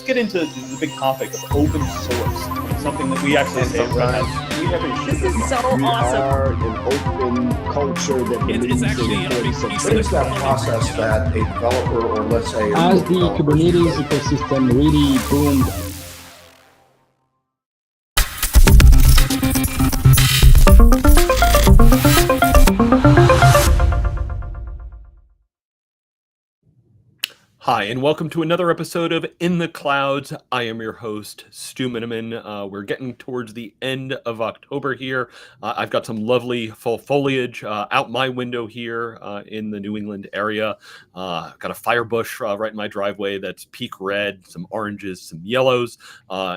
let's get into the big topic of open source, something that we actually say at Red Hat. This is so awesome. We are an open culture that believes in importance of What is that process that a developer, or let's say, as the Kubernetes ecosystem really boomed? Hi, and welcome to another episode of In the Clouds. I am your host, Stu Miniman. We're getting towards the end of October here. I've got some lovely fall foliage out my window here in the New England area. Got a fire bush right in my driveway that's peak red, some oranges, some yellows.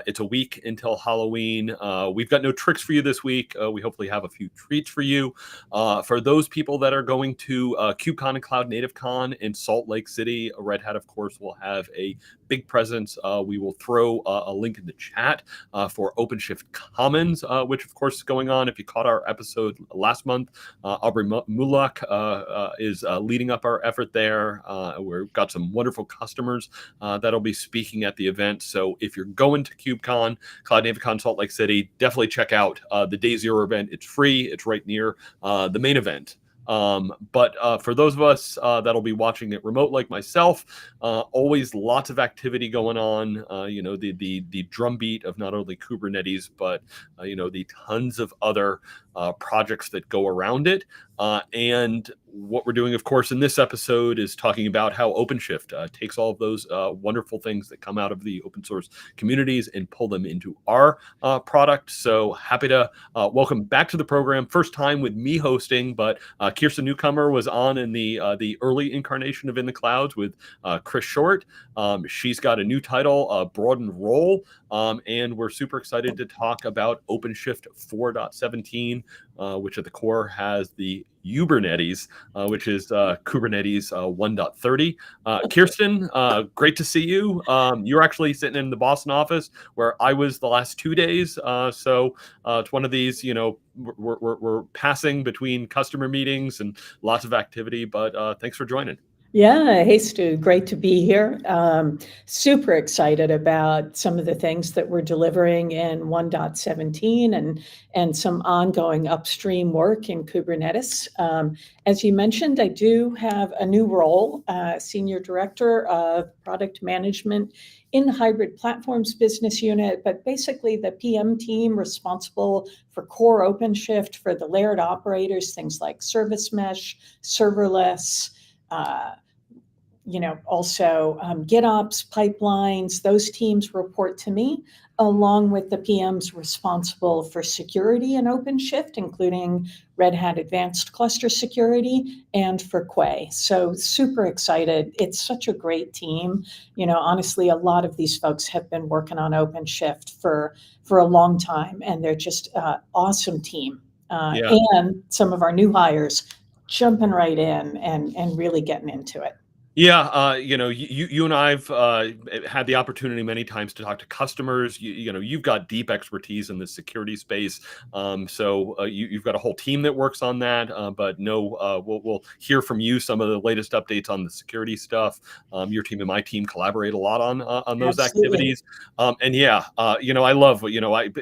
It's a week until Halloween. We've got no tricks for you this week. We hopefully have a few treats for you. For those people that are going to KubeCon and Cloud Native Con in Salt Lake City, Red Hat, of course, will have a big presence. We will throw a link in the chat for OpenShift Commons, which, of course, is going on. If you caught our episode last month, Aubrey Mulak is leading up our effort there. We've got some wonderful customers that'll be speaking at the event. So if you're going to KubeCon, Cloud Native Con Salt Lake City, definitely check out the Day Zero event. It's free. It's right near the main event. But for those of us that'll be watching it remote like myself, always lots of activity going on, the drumbeat of not only Kubernetes, but, the tons of other projects that go around it. And what we're doing, of course, in this episode is talking about how OpenShift takes all of those wonderful things that come out of the open source communities and pull them into our product. So happy to welcome back to the program. First time with me hosting, but Kirsten Newcomer was on in the early incarnation of In the Clouds with Chris Short. She's got a new title, Broaden Role, and we're super excited to talk about OpenShift 4.17, which at the core has the Kubernetes, which is Kubernetes 1.30. Kirsten, great to see you. You're actually sitting in the Boston office where I was the last 2 days. So it's one of these, we're passing between customer meetings and lots of activity, but thanks for joining. Yeah, hey Stu, great to be here. Super excited about some of the things that we're delivering in 1.17 and some ongoing upstream work in Kubernetes. As you mentioned, I do have a new role, Senior Director of Product Management in the Hybrid Platforms Business Unit, but basically the PM team responsible for core OpenShift, for the layered operators, things like service mesh, serverless, also GitOps, pipelines. Those teams report to me, along with the PMs responsible for security in OpenShift, including Red Hat Advanced Cluster Security and for Quay. So super excited. It's such a great team. Honestly, a lot of these folks have been working on OpenShift for a long time, and they're just an awesome team. And some of our new hires jumping right in and really getting into it. Yeah, you and I've had the opportunity many times to talk to customers. You've got deep expertise in the security space, so you've got a whole team that works on that. But we'll hear from you some of the latest updates on the security stuff. Your team and my team collaborate a lot on those activities. I love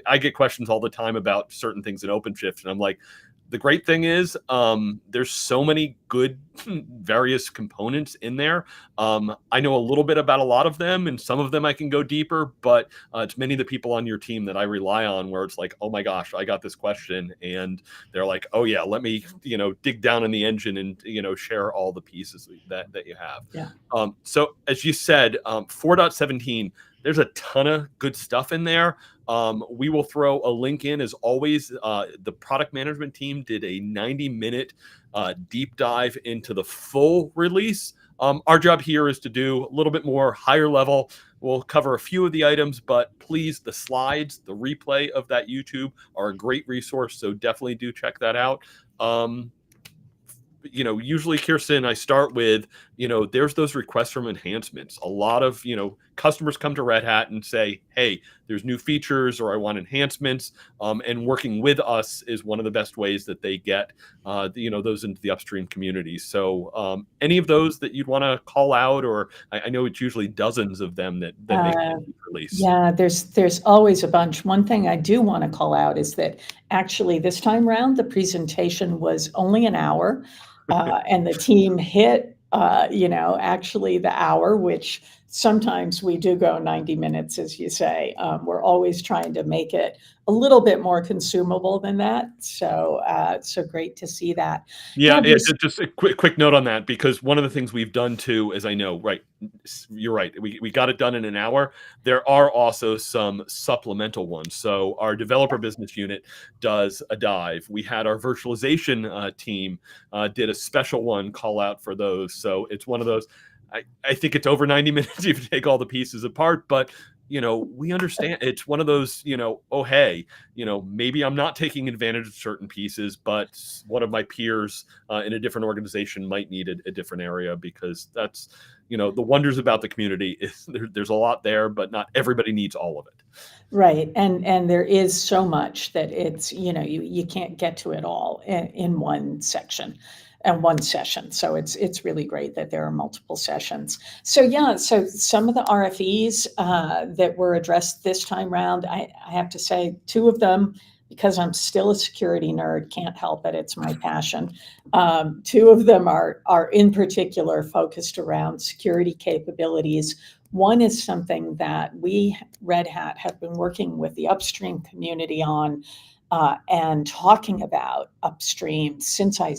I get questions all the time about certain things in OpenShift, and I'm like, the great thing is there's so many good various components in there. I know a little bit about a lot of them, and some of them I can go deeper, but it's many of the people on your team that I rely on where it's like, oh my gosh, I got this question. And they're like, oh yeah, let me, dig down in the engine and, share all the pieces that you have. Yeah. So as you said, 4.17, there's a ton of good stuff in there. We will throw a link in as always. The product management team did a 90-minute deep dive into the full release. Our job here is to do a little bit more higher level. We'll cover a few of the items, but please, the slides, the replay of that YouTube are a great resource. So definitely do check that out. Usually, Kirsten, I start with, there's those requests from enhancements. A lot of, customers come to Red Hat and say, hey, there's new features or I want enhancements, and working with us is one of the best ways that they get those into the upstream community. So any of those that you'd want to call out, or I know it's usually dozens of them that make the release. Yeah, there's always a bunch. One thing I do want to call out is that actually this time around the presentation was only an hour, and the team hit actually the hour, which sometimes we do go 90 minutes, as you say. We're always trying to make it a little bit more consumable than that. So great to see that. Yeah, just a quick note on that, because one of the things we've done too, as I know, right, you're right, we got it done in an hour. There are also some supplemental ones. So our developer business unit does a dive. We had our virtualization team did a special one call out for those. So it's one of those. I think it's over 90 minutes if you take all the pieces apart, but we understand it's one of those, oh, hey, maybe I'm not taking advantage of certain pieces, but one of my peers in a different organization might need a different area, because that's, the wonders about the community is there's a lot there, but not everybody needs all of it. Right. And there is so much that it's, you can't get to it all in one section and one session. So it's really great that there are multiple sessions. So so some of the RFEs that were addressed this time around, I have to say 2 of them, because I'm still a security nerd, can't help it, it's my passion. 2 of them are in particular focused around security capabilities. One is something that we, Red Hat, have been working with the upstream community on and talking about upstream since I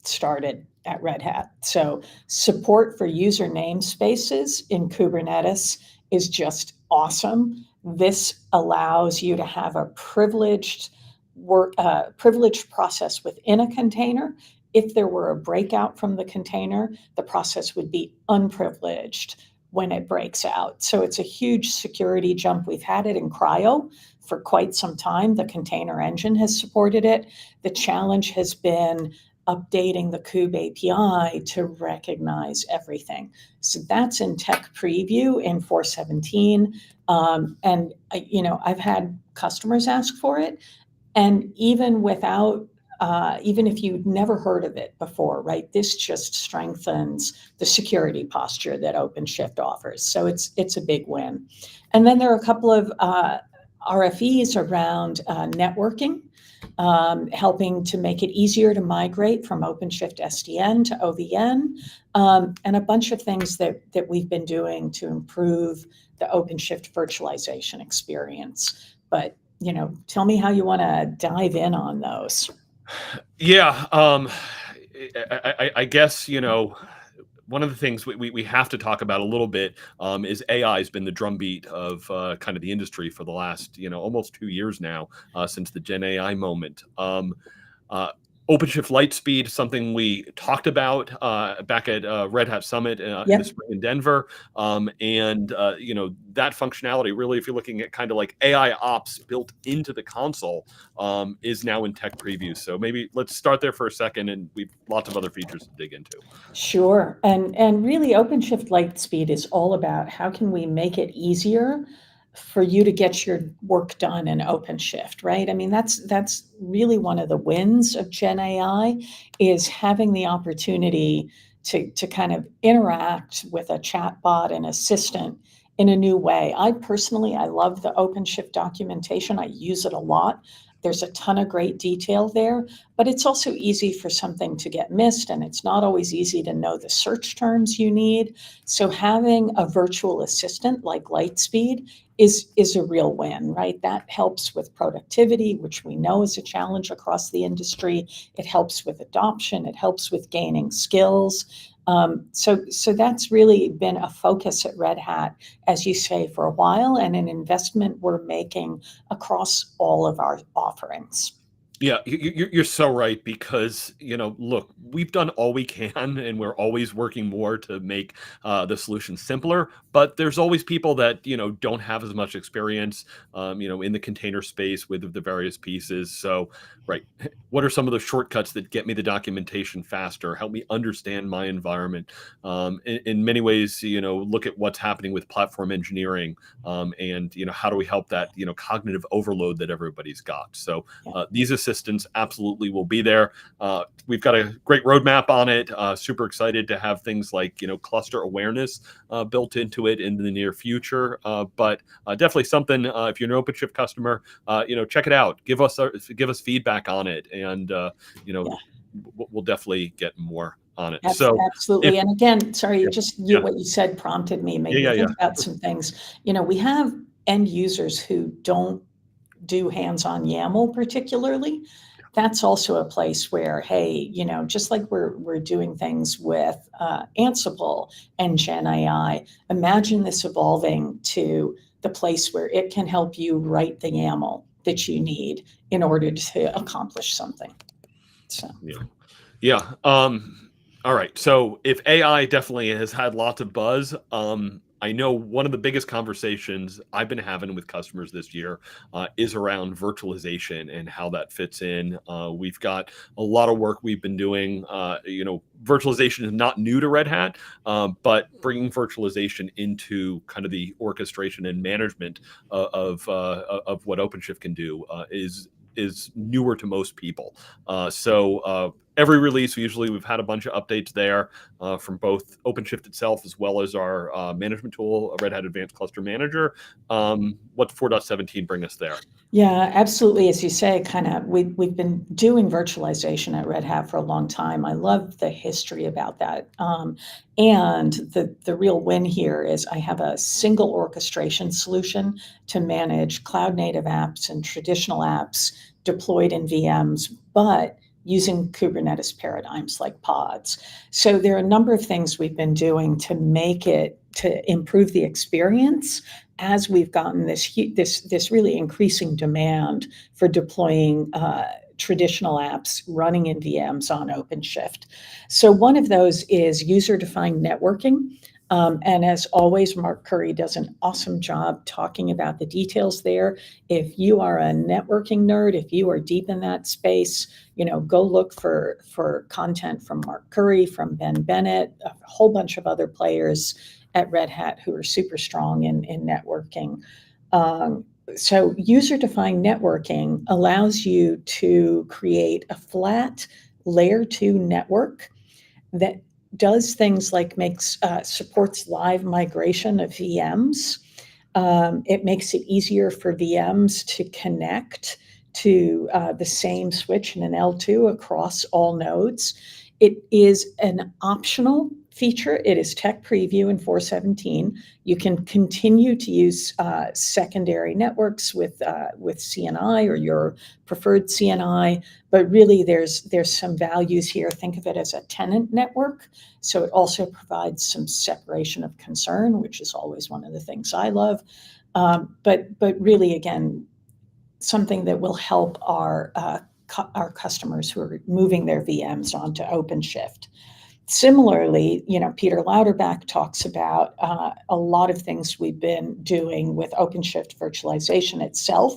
started at Red Hat. So support for user namespaces in Kubernetes is just awesome. This allows you to have a privileged process within a container. If there were a breakout from the container, the process would be unprivileged when it breaks out. So it's a huge security jump. We've had it in cryo for quite some time. The container engine has supported it. The challenge has been updating the Kube API to recognize everything. So that's in tech preview in 4.17. And I've had customers ask for it. And even without, even if you'd never heard of it before, right, this just strengthens the security posture that OpenShift offers. So it's a big win. And then there are a couple of RFEs around networking, helping to make it easier to migrate from OpenShift SDN to OVN, and a bunch of things that we've been doing to improve the OpenShift virtualization experience. But, tell me how you want to dive in on those. Yeah, I guess, one of the things we have to talk about a little bit is AI has been the drumbeat of kind of the industry for the last, almost 2 years now, since the Gen AI moment. OpenShift Lightspeed, something we talked about back at Red Hat Summit in the spring in Denver. That functionality, really, if you're looking at kind of like AI ops built into the console, is now in tech preview. So maybe let's start there for a second, and we've lots of other features to dig into. Sure. And really, OpenShift Lightspeed is all about how can we make it easier for you to get your work done in OpenShift, right? I mean, that's really one of the wins of Gen AI, is having the opportunity to kind of interact with a chatbot and assistant in a new way. I love the OpenShift documentation. I use it a lot. There's a ton of great detail there, but it's also easy for something to get missed, and it's not always easy to know the search terms you need. So having a virtual assistant like Lightspeed is a real win, right? That helps with productivity, which we know is a challenge across the industry. It helps with adoption. It helps with gaining skills. So that's really been a focus at Red Hat, as you say, for a while, and an investment we're making across all of our offerings. Yeah, you're so right because, look, we've done all we can and we're always working more to make the solution simpler. But there's always people that, don't have as much experience, in the container space with the various pieces. So, right, what are some of the shortcuts that get me the documentation faster, help me understand my environment? In many ways, look at what's happening with platform engineering, and, how do we help that, cognitive overload that everybody's got? So, these assistants absolutely will be there. We've got a great roadmap on it. Super excited to have things like cluster awareness built into it in the near future. But definitely something. If you're an OpenShift customer, check it out. Give us feedback on it, and we'll definitely get more on it. So Absolutely. And again, sorry, yeah. what you said prompted me, made me Yeah. think about some things. We have end users who don't do hands-on YAML particularly. That's also a place where, hey, just like we're doing things with Ansible and Gen AI, imagine this evolving to the place where it can help you write the YAML that you need in order to accomplish something. So Yeah. All right. So if AI definitely has had lots of buzz, I know one of the biggest conversations I've been having with customers this year is around virtualization and how that fits in. We've got a lot of work we've been doing. Virtualization is not new to Red Hat, but bringing virtualization into kind of the orchestration and management of what OpenShift can do is newer to most people. So every release, we've had a bunch of updates there from both OpenShift itself as well as our management tool, Red Hat Advanced Cluster Manager. What's 4.17 bring us there? Yeah, absolutely. As you say, we've been doing virtualization at Red Hat for a long time. I love the history about that. And the real win here is I have a single orchestration solution to manage cloud native apps and traditional apps deployed in VMs, but using Kubernetes paradigms like pods. So there are a number of things we've been doing to improve the experience as we've gotten this really increasing demand for deploying traditional apps running in VMs on OpenShift. So one of those is user-defined networking. And as always, Mark Curry does an awesome job talking about the details there. If you are a networking nerd, if you are deep in that space, go look for content from Mark Curry, from Ben Bennett, a whole bunch of other players at Red Hat who are super strong in networking. So user-defined networking allows you to create a flat layer 2 network that does things like supports live migration of VMs. It makes it easier for VMs to connect to the same switch in an L2 across all nodes. It is an optional feature. It is tech preview in 4.17. You can continue to use secondary networks with CNI or your preferred CNI, but really there's some values here. Think of it as a tenant network. So it also provides some separation of concern, which is always one of the things I love. But really, again, something that will help our customers who are moving their VMs onto OpenShift. Similarly, Peter Lauterbach talks about a lot of things we've been doing with OpenShift virtualization itself,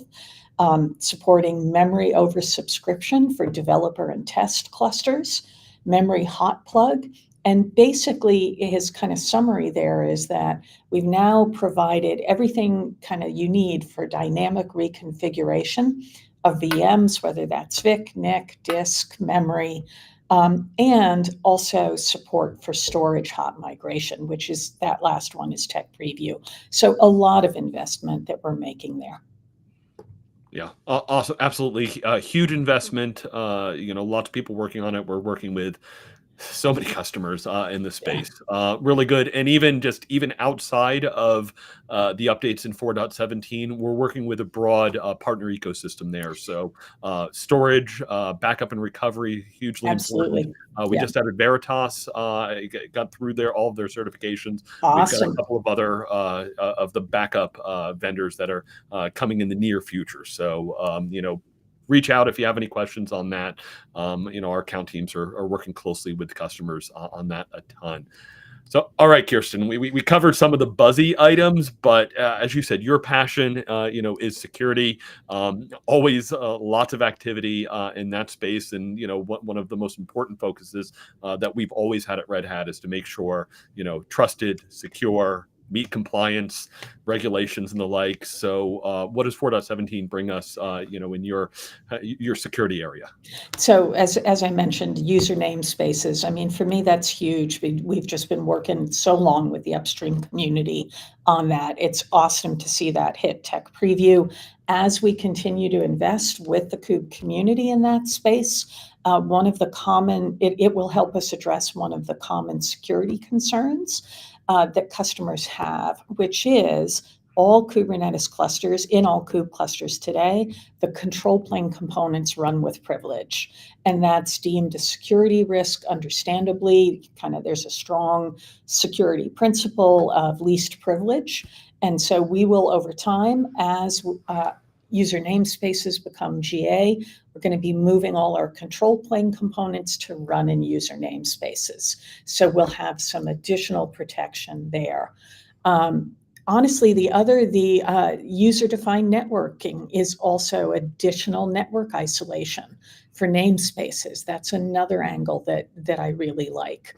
supporting memory over subscription for developer and test clusters, memory hot plug. And basically his kind of summary there is that we've now provided everything kind of you need for dynamic reconfiguration of VMs, whether that's VIC, NIC, disk, memory, and also support for storage hot migration, which is that last one is tech preview. So a lot of investment that we're making there. Yeah, awesome. Absolutely. Huge investment. Lots of people working on it. We're working with so many customers in the space. Really good. And even outside of the updates in 4.17, we're working with a broad partner ecosystem there. So storage, backup and recovery, hugely important. We just added Veritas, got through all of their certifications. Awesome. We've got a couple of other of the backup vendors that are coming in the near future. So, reach out if you have any questions on that. Our account teams are working closely with customers on that a ton. So, all right, Kirsten, we covered some of the buzzy items, but as you said, your passion, is security. Always lots of activity in that space, and one of the most important focuses that we've always had at Red Hat is to make sure trusted, secure, meet compliance, regulations, and the like. So, what does 4.17 bring us, in your security area? So as I mentioned, user namespaces. I mean, for me, that's huge. We've just been working so long with the upstream community on that. It's awesome to see that hit tech preview. As we continue to invest with the KUBE community in that space, it will help us address one of the common security concerns that customers have, which is all Kubernetes clusters, in all kube clusters today, the control plane components run with privilege. And that's deemed a security risk, understandably. There's a strong security principle of least privilege. And so we will, over time, as user namespaces become GA, we're going to be moving all our control plane components to run in user namespaces. So we'll have some additional protection there. Honestly, the user-defined networking is also additional network isolation for namespaces. That's another angle that I really like.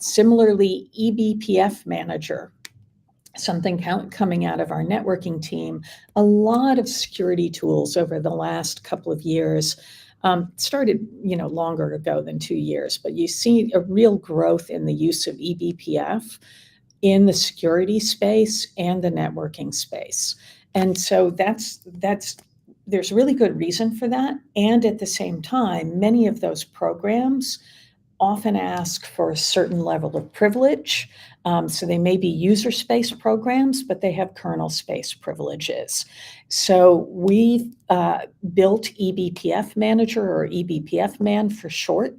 Similarly, eBPF Manager, something coming out of our networking team, a lot of security tools over the last couple of years. Started, longer ago than 2 years, but you see a real growth in the use of eBPF in the security space and the networking space. And so there's really good reason for that. And at the same time, many of those programs often ask for a certain level of privilege. So they may be user space programs, but they have kernel space privileges. So we've built eBPF Manager, or eBPF Man for short,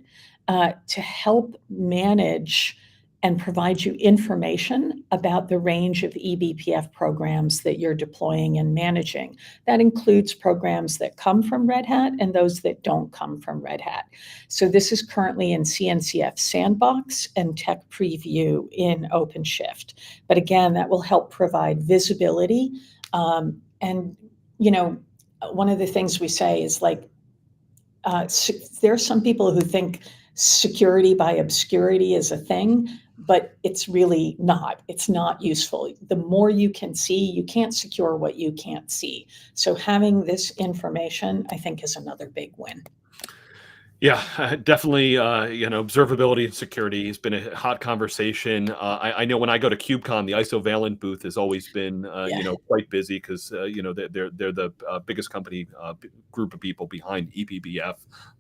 to help manage and provide you information about the range of eBPF programs that you're deploying and managing. That includes programs that come from Red Hat and those that don't come from Red Hat. So this is currently in CNCF Sandbox and Tech Preview in OpenShift. But again, that will help provide visibility. And, one of the things we say is there are some people who think security by obscurity is a thing, but it's really not. It's not useful. The more you can see, you can't secure what you can't see. So having this information, I think, is another big win. Yeah, definitely. Observability and security has been a hot conversation. I know when I go to KubeCon, the Isovalent booth has always been, quite busy because they're the biggest company group of people behind ePBF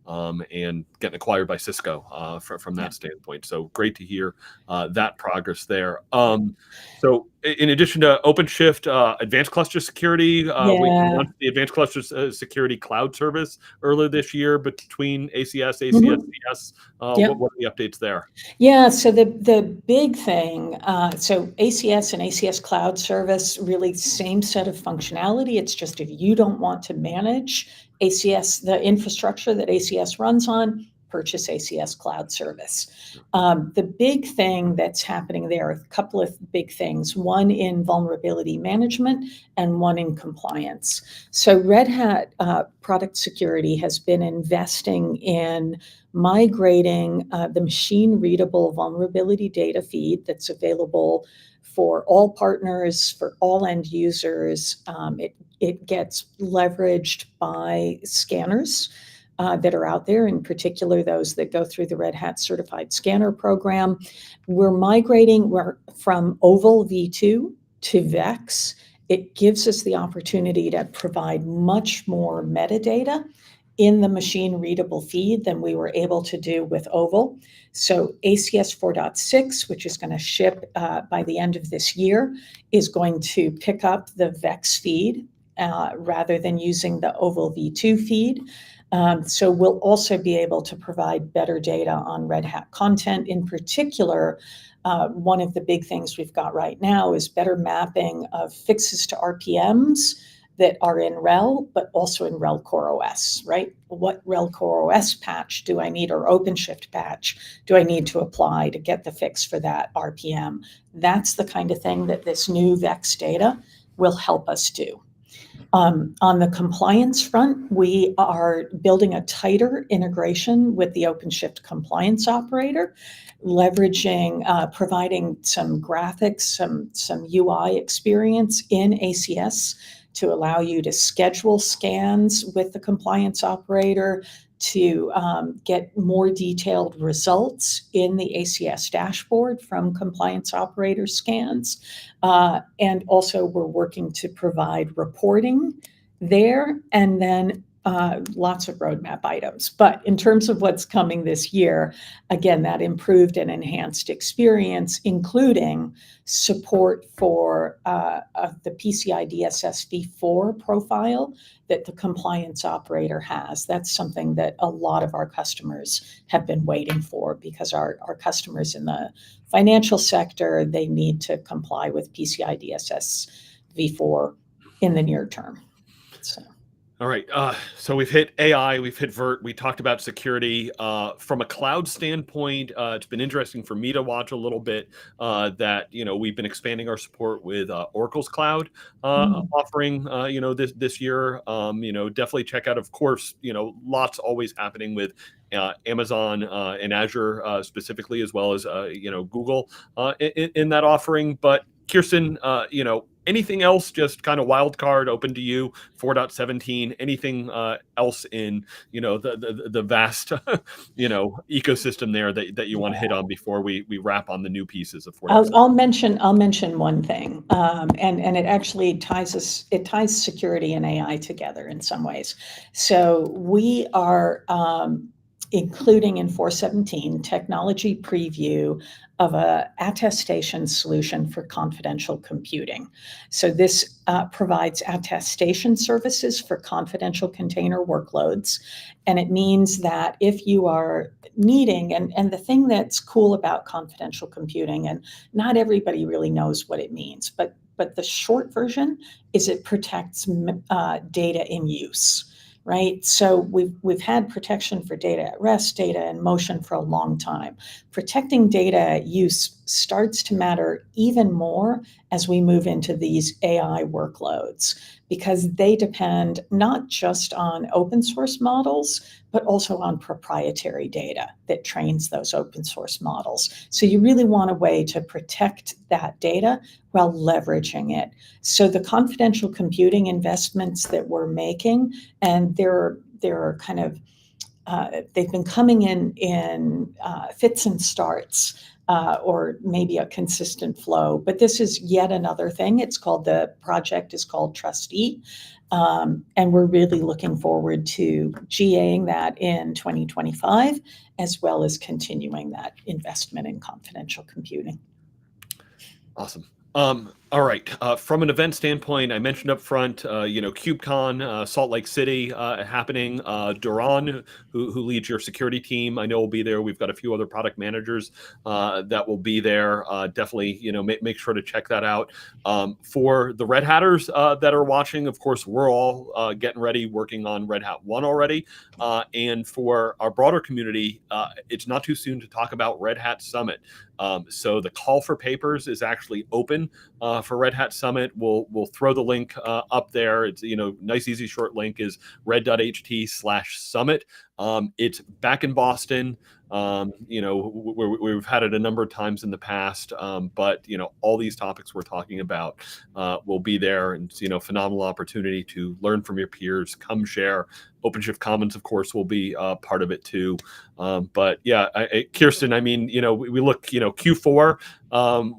and getting acquired by Cisco from that standpoint. So great to hear that progress there. So in addition to OpenShift, Advanced Cluster Security, we launched the Advanced Cluster Security Cloud Service earlier this year between ACS, CS. What are the updates there? Yeah, so the big thing, so ACS and ACS Cloud Service, really same set of functionality. It's just if you don't want to manage ACS, the infrastructure that ACS runs on, purchase ACS Cloud Service. The big thing that's happening there, a couple of big things, one in vulnerability management and one in compliance. So Red Hat Product Security has been investing in migrating the machine-readable vulnerability data feed that's available for all partners, for all end users. It gets leveraged by scanners that are out there, in particular those that go through the Red Hat Certified Scanner Program. We're migrating from Oval V2 to VEX. It gives us the opportunity to provide much more metadata in the machine-readable feed than we were able to do with Oval. So ACS 4.6, which is going to ship by the end of this year, is going to pick up the VEX feed rather than using the Oval V2 feed. So we'll also be able to provide better data on Red Hat content. In particular, one of the big things we've got right now is better mapping of fixes to RPMs that are in RHEL, but also in RHEL Core OS, right? What RHEL Core OS patch do I need, or OpenShift patch do I need to apply to get the fix for that RPM? That's the kind of thing that this new VEX data will help us do. On the compliance front, we are building a tighter integration with the OpenShift compliance operator, leveraging, providing some graphics, some UI experience in ACS to allow you to schedule scans with the compliance operator, to get more detailed results in the ACS dashboard from compliance operator scans. And also we're working to provide reporting there, and then lots of roadmap items. But in terms of what's coming this year, again, that improved and enhanced experience, including support for the PCI DSS v4 profile that the compliance operator has. That's something that a lot of our customers have been waiting for, because our customers in the financial sector, they need to comply with PCI DSS v4 in the near term. So. All right. So we've hit AI, we've hit Vert, we talked about security. From a cloud standpoint, it's been interesting for me to watch a little bit that, we've been expanding our support with Oracle's cloud offering, this year. Definitely check out, of course, lots always happening with Amazon and Azure specifically, as well as, Google in that offering. But Kirsten, anything else, just kind of wild card open to you, 4.17, anything else in, the vast, ecosystem there that you want to hit on before we wrap on the new pieces of 4.17? I'll mention one thing, and it actually ties security and AI together in some ways. So we are including in 4.17 technology preview of a attestation solution for confidential computing. So this provides attestation services for confidential container workloads. And it means that if you are needing, and the thing that's cool about confidential computing, and not everybody really knows what it means, but the short version is it protects data in use. Right? So we've had protection for data at rest, data in motion for a long time. Protecting data at use starts to matter even more as we move into these AI workloads, because they depend not just on open source models, but also on proprietary data that trains those open source models. So you really want a way to protect that data while leveraging it. So the confidential computing investments that we're making, and they're kind of, they've been coming in fits and starts, or maybe a consistent flow. But this is yet another thing. The project is called Trustee. And we're really looking forward to GAing that in 2025, as well as continuing that investment in confidential computing. Awesome. All right. From an event standpoint, I mentioned up front, KubeCon, Salt Lake City happening. Duran, who leads your security team, I know will be there. We've got a few other product managers that will be there. Definitely, make sure to check that out. For the Red Hatters that are watching, of course, we're all getting ready, working on Red Hat 1 already. And for our broader community, it's not too soon to talk about Red Hat Summit. So the call for papers is actually open for Red Hat Summit. We'll throw the link up there. It's, nice, easy, short link is red.ht/summit. It's back in Boston. We've had it a number of times in the past, but all these topics we're talking about will be there, and it's, phenomenal opportunity to learn from your peers, come share. OpenShift Commons, of course, will be part of it too. But yeah, Kirsten, we look, Q4,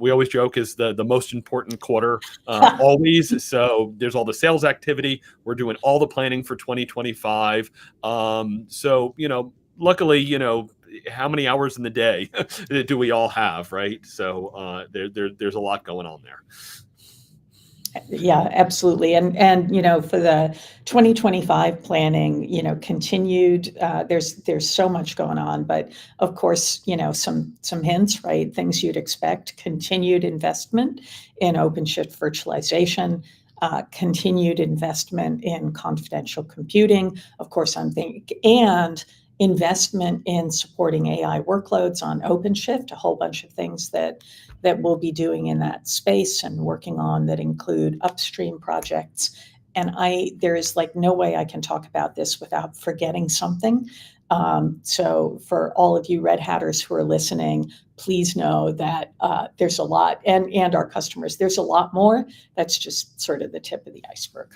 we always joke is the most important quarter always. So there's all the sales activity. We're doing all the planning for 2025. So, luckily, how many hours in the day do we all have, right? So there's a lot going on there. Yeah, absolutely. And for the 2025 planning, continued, there's so much going on, but of course, some hints, right? Things you'd expect: continued investment in OpenShift virtualization, continued investment in confidential computing, of course, and investment in supporting AI workloads on OpenShift, a whole bunch of things that we'll be doing in that space and working on that include upstream projects. And there is like no way I can talk about this without forgetting something. So for all of you Red Hatters who are listening, please know that there's a lot, and our customers, there's a lot more. That's just sort of the tip of the iceberg.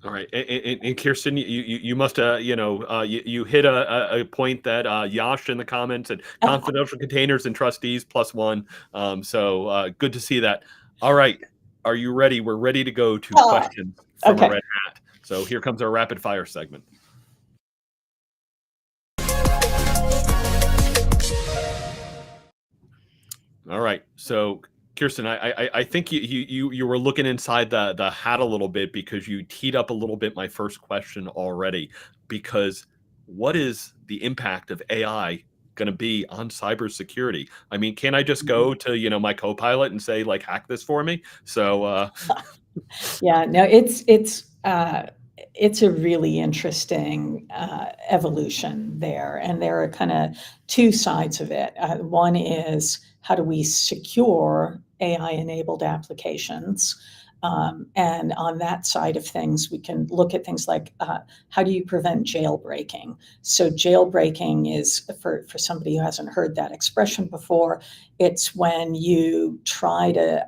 All right, and Kirsten, you must you hit a point that Yash in the comments said confidential containers and trustees +1. So good to see that. All right, are you ready? We're ready to go to questions from a Red Hat. So here comes our rapid fire segment. All right, so Kirsten, I think you were looking inside the hat a little bit because you teed up a little bit my first question already. Because what is the impact of AI going to be on cybersecurity? I mean, can I just go to my Copilot and say like hack this for me? So yeah, no, it's a really interesting evolution there, and there are kind of two sides of it. One is how do we secure AI-enabled applications? And on that side of things, we can look at things like how do you prevent jailbreaking? So jailbreaking is, for somebody who hasn't heard that expression before, it's when you try to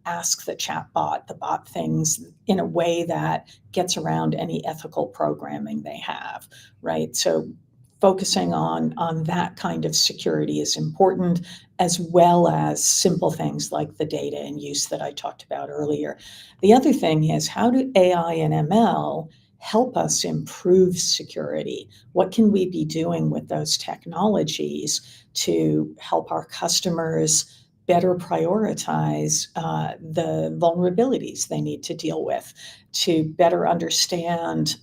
ask the bot things in a way that gets around any ethical programming they have, right? So focusing on that kind of security is important, as well as simple things like the data and use that I talked about earlier. The other thing is, how do AI and ML help us improve security? What can we be doing with those technologies to help our customers better prioritize the vulnerabilities they need to deal with, to better understand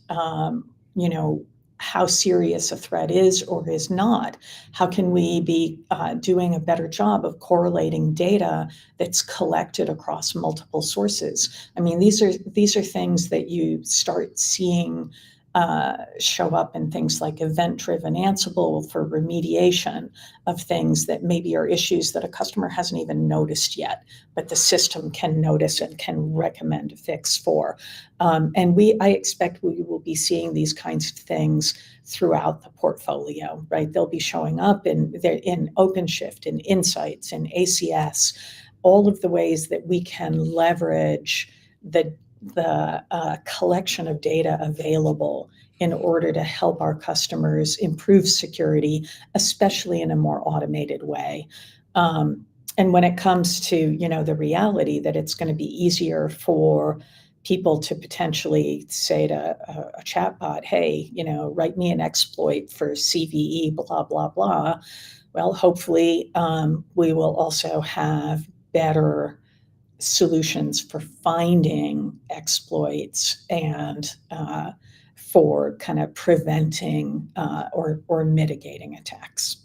how serious a threat is or is not? How can we be doing a better job of correlating data that's collected across multiple sources? I mean, these are things that you start seeing show up in things like event-driven Ansible for remediation of things that maybe are issues that a customer hasn't even noticed yet, but the system can notice and can recommend a fix for. And I expect we will be seeing these kinds of things throughout the portfolio, right? They'll be showing up in OpenShift, in Insights, in ACS, all of the ways that we can leverage the collection of data available in order to help our customers improve security, especially in a more automated way. And when it comes to the reality that it's going to be easier for people to potentially say to a chatbot, hey, write me an exploit for CVE, blah, blah, blah. Well, hopefully we will also have better solutions for finding exploits and for kind of preventing or mitigating attacks.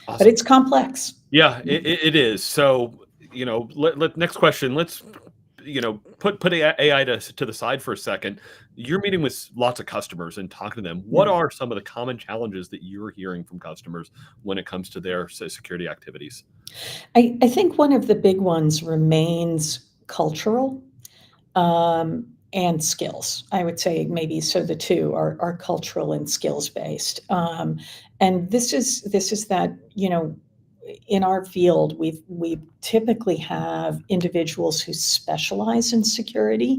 Awesome. But it's complex. Yeah, it is. So, next question. Let's, put AI to the side for a second. You're meeting with lots of customers and talking to them. What are some of the common challenges that you're hearing from customers when it comes to their security activities? I think one of the big ones remains cultural and skills. I would say maybe so the two are cultural and skills based. And this is that, in our field, we typically have individuals who specialize in security.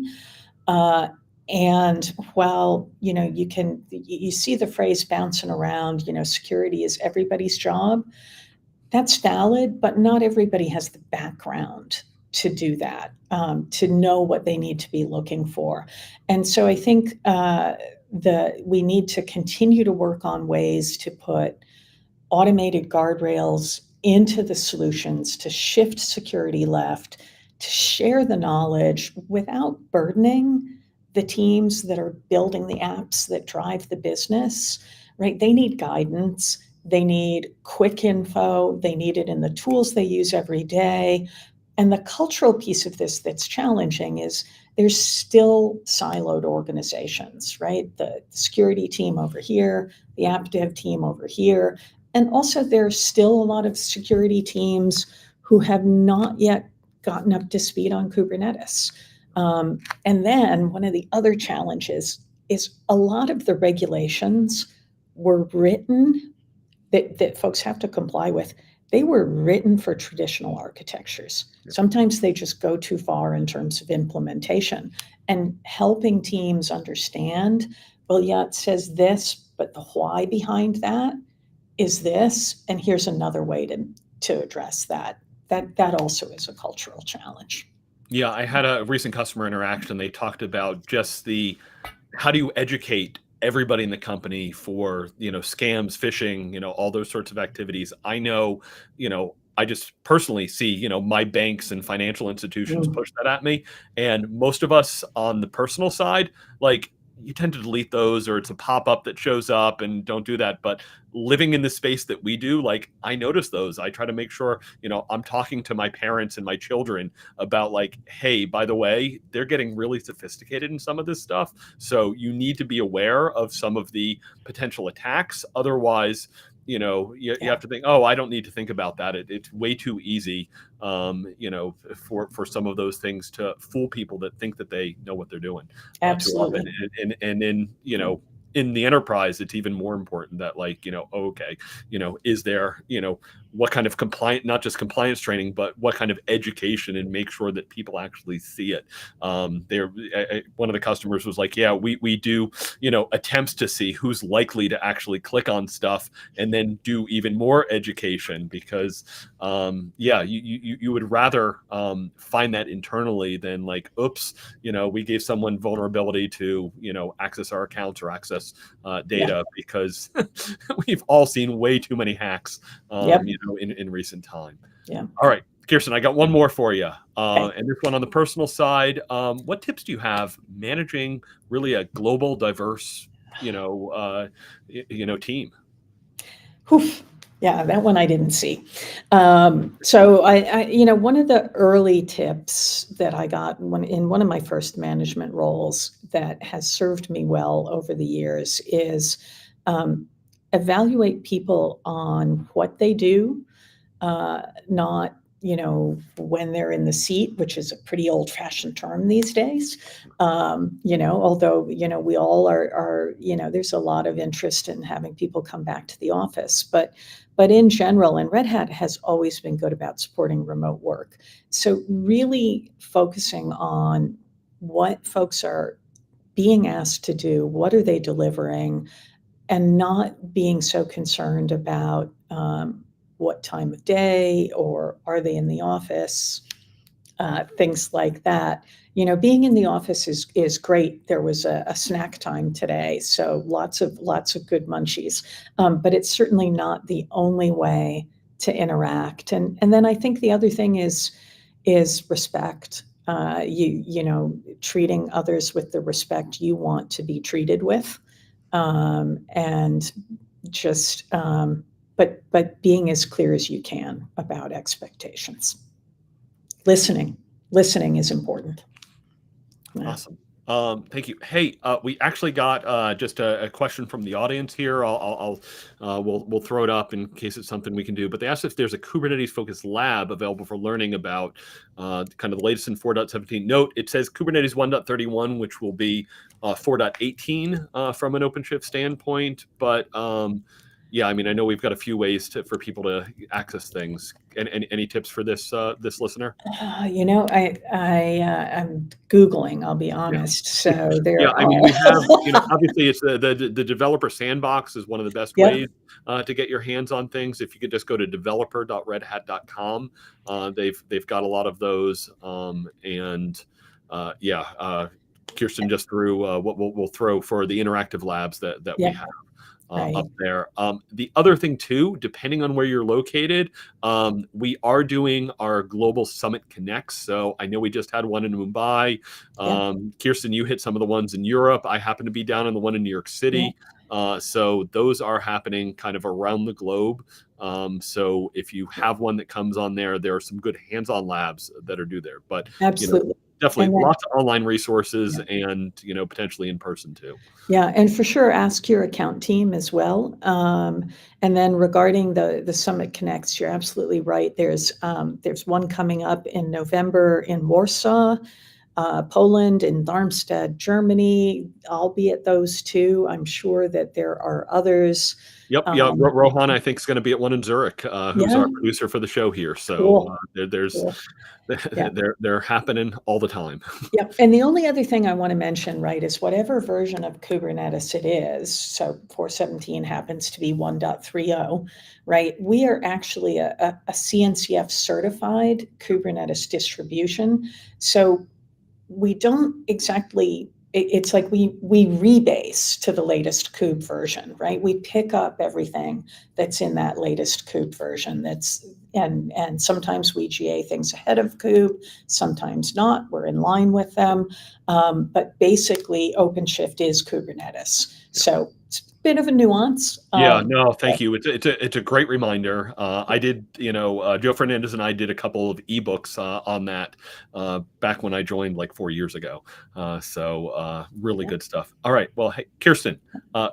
And while, you see the phrase bouncing around, security is everybody's job. That's valid, but not everybody has the background to do that, to know what they need to be looking for. And so I think we need to continue to work on ways to put automated guardrails into the solutions, to shift security left, to share the knowledge without burdening the teams that are building the apps that drive the business, right? They need guidance. They need quick info. They need it in the tools they use every day. And the cultural piece of this that's challenging is there's still siloed organizations, right? The security team over here, the app dev team over here. And also there's still a lot of security teams who have not yet gotten up to speed on Kubernetes. And then one of the other challenges is a lot of the regulations were written that folks have to comply with. They were written for traditional architectures. Sometimes they just go too far in terms of implementation, and helping teams understand, well, yeah, it says this, but the why behind that is this, and here's another way to address that. That also is a cultural challenge. Yeah, I had a recent customer interaction. They talked about just how do you educate everybody in the company for, scams, phishing, all those sorts of activities. I know, I just personally see, my banks and financial institutions push that at me. And most of us on the personal side, like, you tend to delete those, or it's a pop-up that shows up, and don't do that. But living in the space that we do, like, I notice those. I try to make sure, I'm talking to my parents and my children about, like, hey, by the way, they're getting really sophisticated in some of this stuff. So you need to be aware of some of the potential attacks. Otherwise, you have to think, oh, I don't need to think about that. It's way too easy, for some of those things to fool people that think that they know what they're doing. Absolutely. And in, in the enterprise, it's even more important that, like, okay, is there, what kind of not just compliance training, but what kind of education, and make sure that people actually see it. One of the customers was like, yeah, we do, attempts to see who's likely to actually click on stuff, and then do even more education, because, you would rather find that internally than, like, oops, we gave someone vulnerability to, access our accounts or access data, because we've all seen way too many hacks, in recent time. Yeah. All right, Kirsten, I got one more for you. And this one on the personal side. What tips do you have managing really a global, diverse, team? Oof. Yeah, that one I didn't see. So I one of the early tips that I got in one of my first management roles that has served me well over the years is evaluate people on what they do, not when they're in the seat, which is a pretty old-fashioned term these days. Although we all are there's a lot of interest in having people come back to the office, but in general, and Red Hat has always been good about supporting remote work. So really focusing on what folks are being asked to do, what are they delivering, and not being so concerned about what time of day, or are they in the office, things like that. Being in the office is great. There was a snack time today, so lots of good munchies. But it's certainly not the only way to interact. And then I think the other thing is respect. Treating others with the respect you want to be treated with, and just but being as clear as you can about expectations. Listening is important. Yeah. Awesome. Thank you. Hey, we actually got just a question from the audience here. We'll throw it up in case it's something we can do. But they asked if there's a Kubernetes-focused lab available for learning about kind of the latest in 4.17. Note, it says Kubernetes 1.31, which will be 4.18 from an OpenShift standpoint. But I mean, I know we've got a few ways for people to access things. Any tips for this listener? I'm Googling, I'll be honest. So there are. I mean, we have, obviously it's the developer sandbox is one of the best ways to get your hands on things. If you could just go to developer.redhat.com, they've got a lot of those. Kirsten just threw what we'll throw for the interactive labs that we have. Up there. The other thing too, depending on where you're located, we are doing our global summit connects. So I know we just had one in Mumbai. Kirsten, you hit some of the ones in Europe. I happen to be down in the one in New York City. So those are happening kind of around the globe. So if you have one that comes on there are some good hands-on labs that are due there. But absolutely. definitely And then, lots of online resources and, potentially in person too. yeah, and for sure, ask your account team as well. And then regarding the Summit Connects, you're absolutely right. There's one coming up in November in Warsaw, Poland, and Darmstadt, Germany. I'll be at those two. I'm sure that there are others. Yep. Yeah. Rohan, I think, is going to be at one in Zurich, who's Yeah, our producer for the show here. So cool. there's Cool. Yeah. they're happening all the time. Yep. And the only other thing I want to mention, right, is whatever version of Kubernetes it is, so 4.17 happens to be 1.30, right? We are actually a CNCF certified Kubernetes distribution. So we don't exactly, it's like we rebase to the latest kube version, right? We pick up everything that's in that latest kube version. And sometimes we GA things ahead of kube, sometimes not. We're in line with them. But basically, OpenShift is Kubernetes. So it's a bit of a nuance. Yeah, no, thank you. It's a great reminder. I did, Joe Fernandez and I did a couple of ebooks on that back when I joined like 4 years ago. So really good stuff. All right. Well, hey, Kirsten,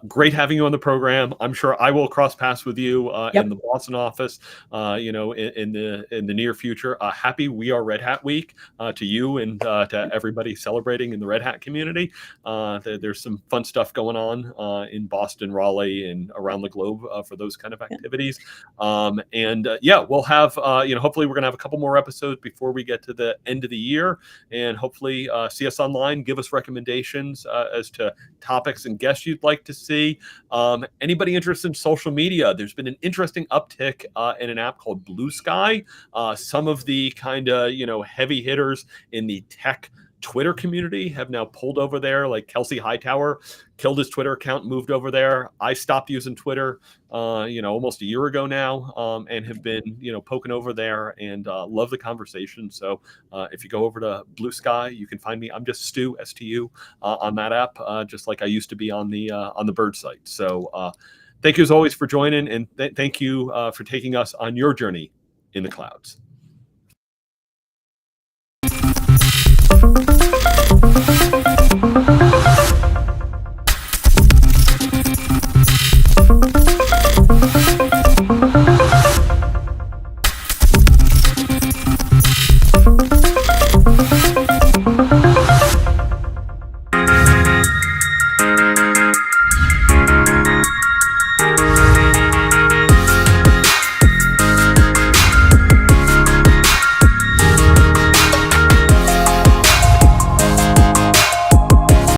great having you on the program. I'm sure I will cross paths with you in the Boston office, in the near future. Happy We Are Red Hat Week to you and to everybody celebrating in the Red Hat community. There's some fun stuff going on in Boston, Raleigh, and around the globe for those kind of activities. We'll have, hopefully we're going to have a couple more episodes before we get to the end of the year, and hopefully see us online, give us recommendations as to topics and guests you'd like to see. Anybody interested in social media, there's been an interesting uptick in an app called Blue Sky. Some of the kind of, heavy hitters in the tech Twitter community have now pulled over there, like Kelsey Hightower killed his Twitter account, moved over there. I stopped using Twitter, almost a year ago now, and have been, poking over there and love the conversation. So if you go over to Blue Sky, you can find me. I'm just Stu, S-T-U, on that app, just like I used to be on the Bird site. So thank you as always for joining, and thank you for taking us on your journey in the clouds.